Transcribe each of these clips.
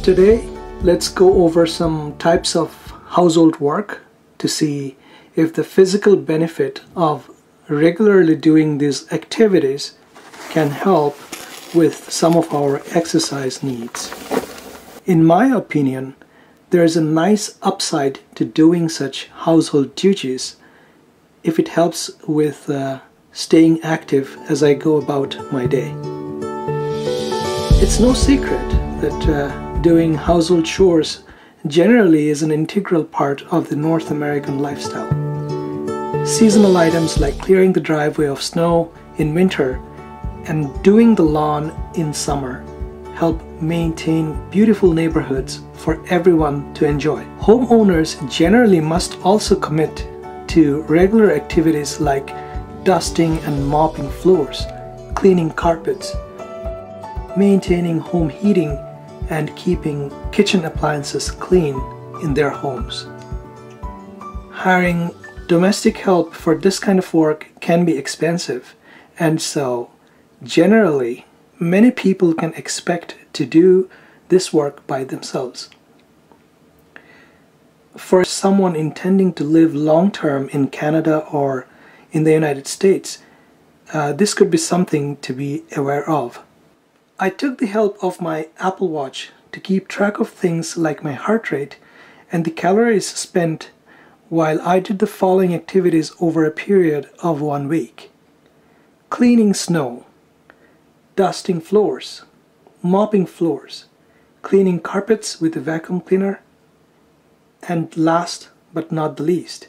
Today, let's go over some types of household work to see if the physical benefit of regularly doing these activities can help with some of our exercise needs. In my opinion, there is a nice upside to doing such household duties if it helps with staying active as I go about my day. It's no secret that doing household chores generally is an integral part of the North American lifestyle. Seasonal items like clearing the driveway of snow in winter and doing the lawn in summer help maintain beautiful neighborhoods for everyone to enjoy. Homeowners generally must also commit to regular activities like dusting and mopping floors, cleaning carpets, maintaining home heating, and keeping kitchen appliances clean in their homes. Hiring domestic help for this kind of work can be expensive, and so generally many people can expect to do this work by themselves. For someone intending to live long-term in Canada or in the United States, this could be something to be aware of. I took the help of my Apple Watch to keep track of things like my heart rate and the calories spent while I did the following activities over a period of 1 week. Cleaning snow, dusting floors, mopping floors, cleaning carpets with a vacuum cleaner, and last but not the least,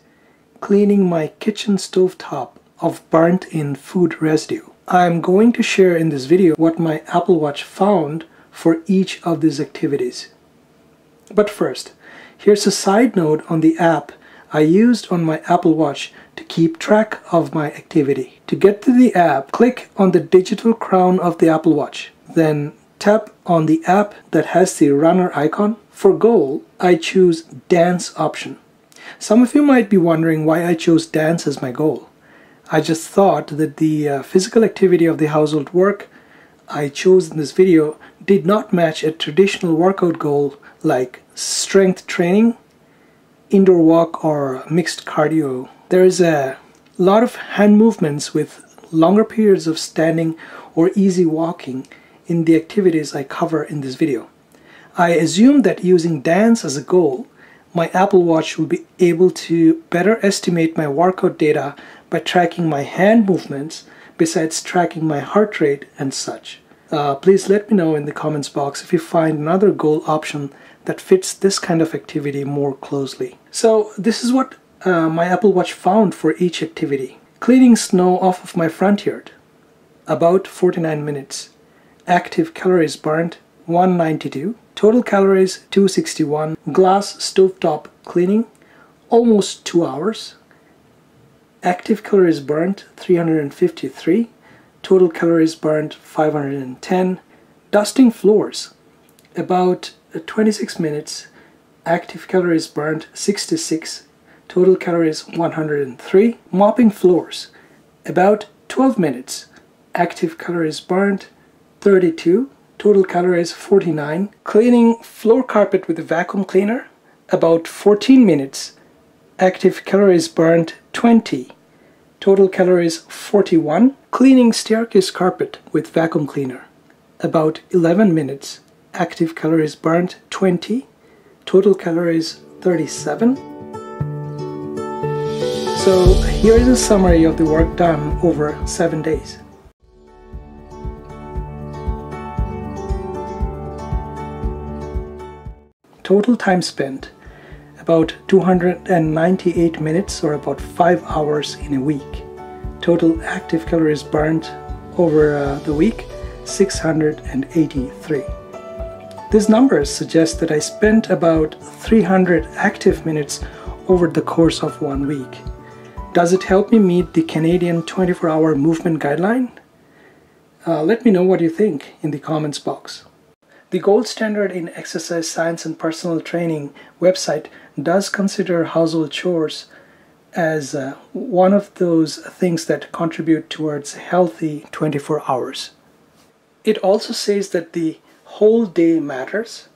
cleaning my kitchen stovetop of burnt-in food residue. I am going to share in this video what my Apple Watch found for each of these activities. But first, here's a side note on the app I used on my Apple Watch to keep track of my activity. To get to the app, click on the digital crown of the Apple Watch. Then tap on the app that has the runner icon. For goal, I choose dance option. Some of you might be wondering why I chose dance as my goal. I just thought that the physical activity of the household work I chose in this video did not match a traditional workout goal like strength training, indoor walk, or mixed cardio. There is a lot of hand movements with longer periods of standing or easy walking in the activities I cover in this video. I assume that using dance as a goal, my Apple Watch will be able to better estimate my workout data by tracking my hand movements besides tracking my heart rate and such. Please let me know in the comments box if you find another goal option that fits this kind of activity more closely. So this is what my Apple Watch found for each activity. Cleaning snow off of my front yard, about 49 minutes. Active calories burnt, 192. Total calories, 261. Glass stovetop cleaning, almost 2 hours. Active calories burnt, 353. Total calories burnt, 510. Dusting floors, about 26 minutes. Active calories burnt, 66. Total calories, 103. Mopping floors, about 12 minutes. Active calories burnt, 32. Total calories, 49. Cleaning floor carpet with a vacuum cleaner, about 14 minutes. Active calories burnt, 20. Total calories, 41. Cleaning staircase carpet with vacuum cleaner, about 11 minutes. Active calories burnt, 20. Total calories, 37. So here is a summary of the work done over 7 days. Total time spent, about 298 minutes or about 5 hours in a week. Total active calories burnt over the week, 683. These numbers suggest that I spent about 300 active minutes over the course of 1 week. Does it help me meet the Canadian 24-hour movement guideline? Let me know what you think in the comments box. The gold standard in exercise science and personal training website does consider household chores as one of those things that contribute towards healthy 24 hours. It also says that the whole day matters.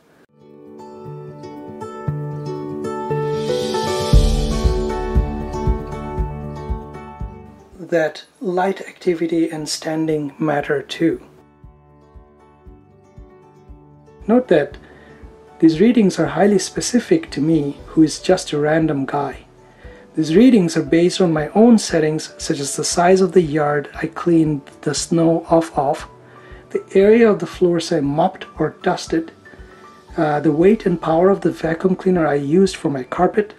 That light activity and standing matter too. Note that these readings are highly specific to me, who is just a random guy. These readings are based on my own settings, such as the size of the yard I cleaned the snow off of, the area of the floors I mopped or dusted, the weight and power of the vacuum cleaner I used for my carpet,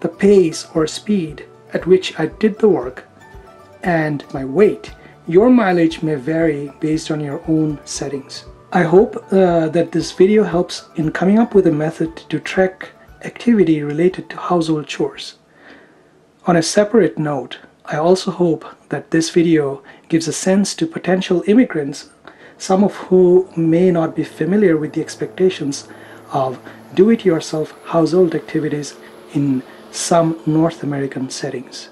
the pace or speed at which I did the work, and my weight. Your mileage may vary based on your own settings. I hope that this video helps in coming up with a method to track activity related to household chores. On a separate note, I also hope that this video gives a sense to potential immigrants, some of who may not be familiar with the expectations of do-it-yourself household activities in some North American settings.